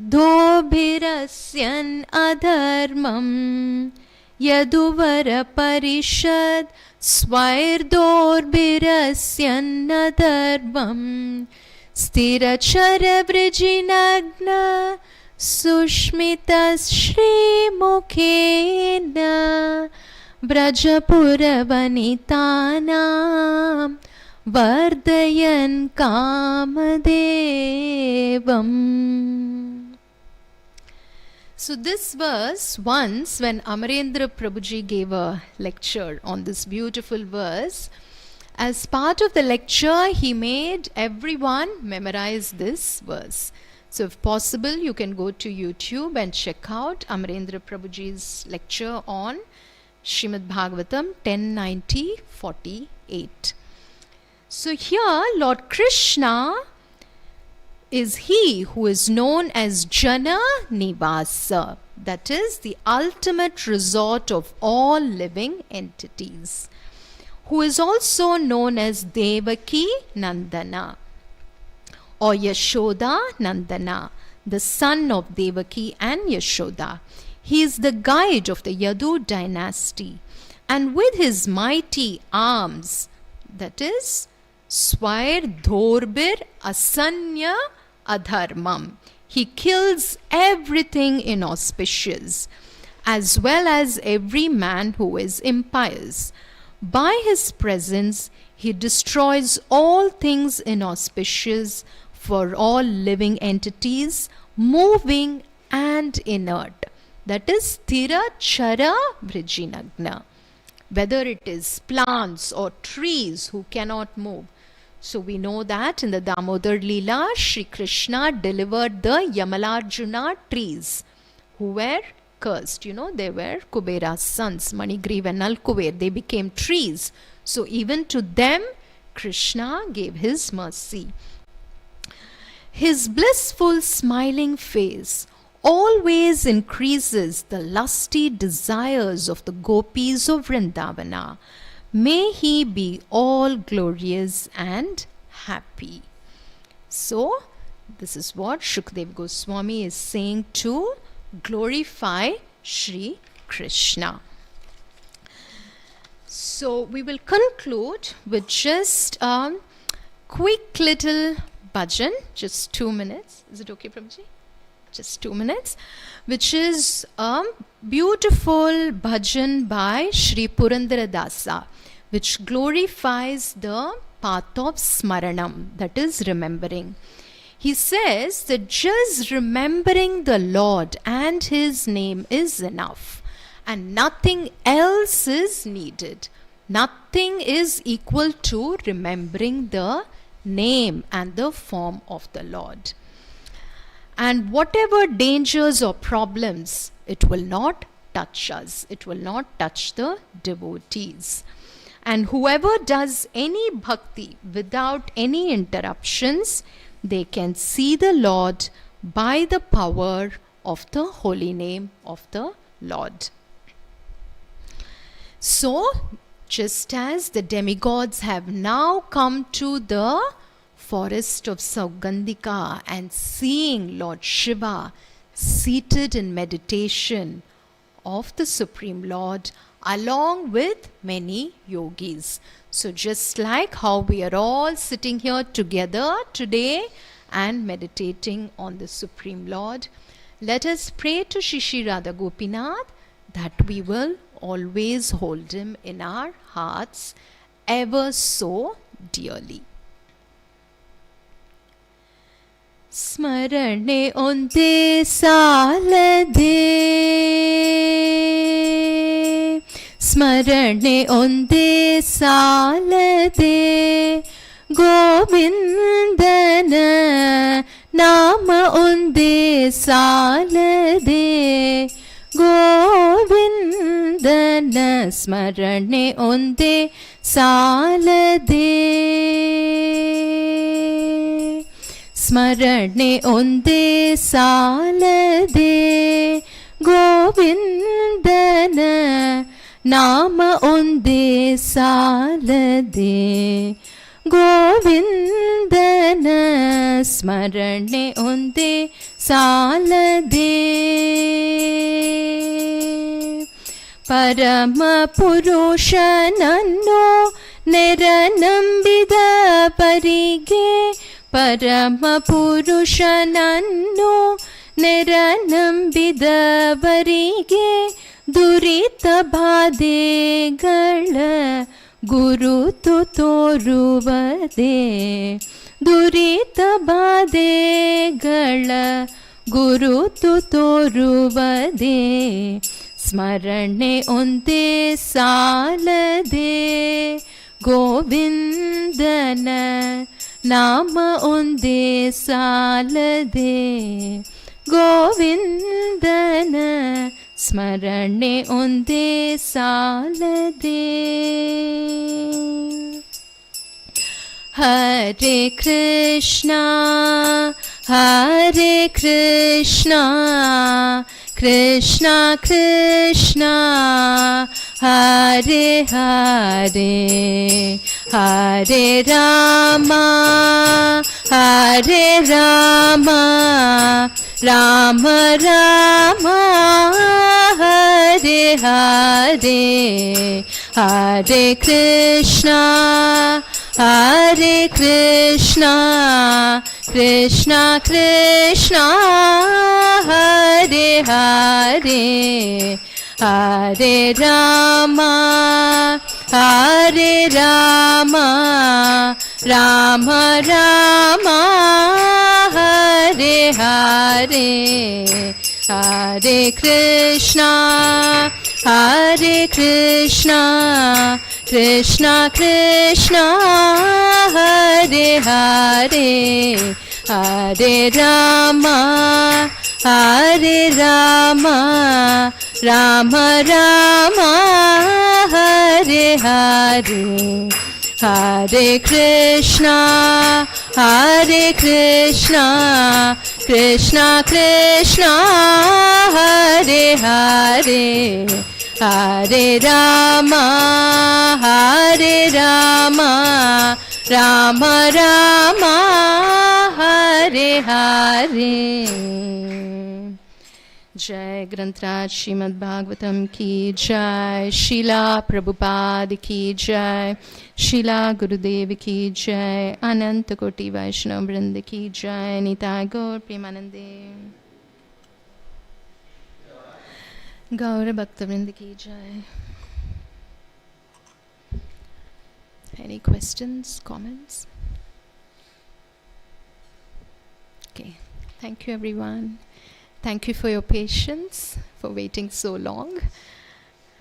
dobirasyan adharmam Yaduvar परिषद स्वैर्दोर्भिरस्यन्नधर्मम् स्थिरचरवृजिनग्न सुष्मितश्रीमुखेन व्रजपुरवनितानां वर्धयन् कामदेवम्. So this verse, once when Amarendra Prabhuji gave a lecture on this beautiful verse, as part of the lecture he made everyone memorize this verse. So if possible you can go to YouTube and check out Amarendra Prabhuji's lecture on Srimad Bhagavatam 1090-48. So here Lord Krishna is he who is known as Jana Nivasa, that is the ultimate resort of all living entities, who is also known as Devaki Nandana or Yashoda Nandana, the son of Devaki and Yashoda. He is the guide of the Yadu dynasty, and with his mighty arms, that is Swair Dhorbir Asanya Adharmam, he kills everything inauspicious, as well as every man who is impious. By his presence, he destroys all things inauspicious for all living entities, moving and inert. That is Thira Chara Vrijinagna. Whether it is plants or trees who cannot move. So we know that in the Damodar Leela, Shri Krishna delivered the Yamalarjuna trees who were cursed. You know, they were Kubera's sons, Manigriva and Nalkuber. They became trees. So even to them, Krishna gave his mercy. His blissful smiling face always increases the lusty desires of the gopis of Vrindavana. May he be all glorious and happy. So, this is what Shukdev Goswami is saying to glorify Shri Krishna. So, we will conclude with just a quick little bhajan, just 2 minutes. Is it okay, Prabhuji? Just 2 minutes, which is a beautiful bhajan by Shri Purandara Dasa, which glorifies the path of smaranam, that is remembering. He says that just remembering the Lord and his name is enough, and nothing else is needed. Nothing is equal to remembering the name and the form of the Lord. And whatever dangers or problems, it will not touch us. It will not touch the devotees. And whoever does any bhakti without any interruptions, they can see the Lord by the power of the holy name of the Lord. So, just as the demigods have now come to the forest of Saugandhika and seeing Lord Shiva seated in meditation of the Supreme Lord along with many yogis. So just like how we are all sitting here together today and meditating on the Supreme Lord, let us pray to Shri Radha Gopinath that we will always hold him in our hearts ever so dearly. Smarane onde salade, Smarane onde salade, Govindana nama onde salade, Govindana smarane onde salade, Smarane onde salade, Govindana nama onde salade, Govindana smarane onde salade. ಪರಮ ಪುರುಷನನ್ನು ನೆರನಂಬಿದ ಪರಿಗೆ ಪರಮ ಪುರುಷನನ್ನು ನೆರನಂಬಿದವರಿಗೆ ದುರಿತ ಬಾಧೆಗಳ ಗುರುತು ತೋರುವದೆ ದುರಿತ ಬಾಧೆಗಳ ಗುರುತು ತೋರುವದೆ ಸ್ಮರಣೆ ಒಂದೇ ಸಾಲದೆ ಗೋವಿಂದನ ನಾಮ ಒಂದೇ ಸಾಲದೆ ಗೋವಿಂದನ ಸ್ಮರಣೆ ಒಂದೇ ಸಾಲದೆ ಹರೇ ಕೃಷ್ಣ ಹರೇ ಕೃಷ್ಣ ಕೃಷ್ಣ ಕೃಷ್ಣ ಹರೇ ಹರೇ ಹರೇ ರಾಮ ಹರೇ ರಾಮ ರಾಮ ರಾಮ ಹರೇ ಹರೇ ಹರೇ ಕೃಷ್ಣ ಹರೇ ಕೃಷ್ಣ ಕೃಷ್ಣ ಕೃಷ್ಣ ಹರೇ ಹರೇ ಹರೇ ರಾಮ ಹರೇ ರಾಮ ರಾಮ ರಾಮ ಹರೇ ಹರೇ ಹರೇ ಕೃಷ್ಣ ಹರೇ ಕೃಷ್ಣ ಕೃಷ್ಣ ಕೃಷ್ಣ ಹರೇ ಹರೇ ಹರೇ ರಾಮ ಹರೇ ರಾಮ ರಾಮ ರಾಮ ಹರೇ ಹರೇ ಹರೇ ಕೃಷ್ಣ ಹರೇ ಕೃಷ್ಣ ಕೃಷ್ಣ ಕೃಷ್ಣ ಹರೇ ಹರೇ ಹರೇ ರಾಮ ಹರೇ ರಾಮ ರಾಮ ರಾಮ ಹರೇ ಹರೇ जय ग्रंथराज श्रीमद् भागवतम की जय शीला प्रभुपाद की जय शीला गुरुदेव की जय अनंत कोटि वैष्णव वृंद की जय निताय गौर प्रेमानंदे गौर भक्त वृंद की जय Any questions, comments? Okay, thank you everyone. Thank you for your patience, for waiting so long,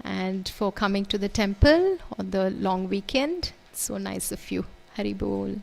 and for coming to the temple on the long weekend. So nice of you. Hari Bol.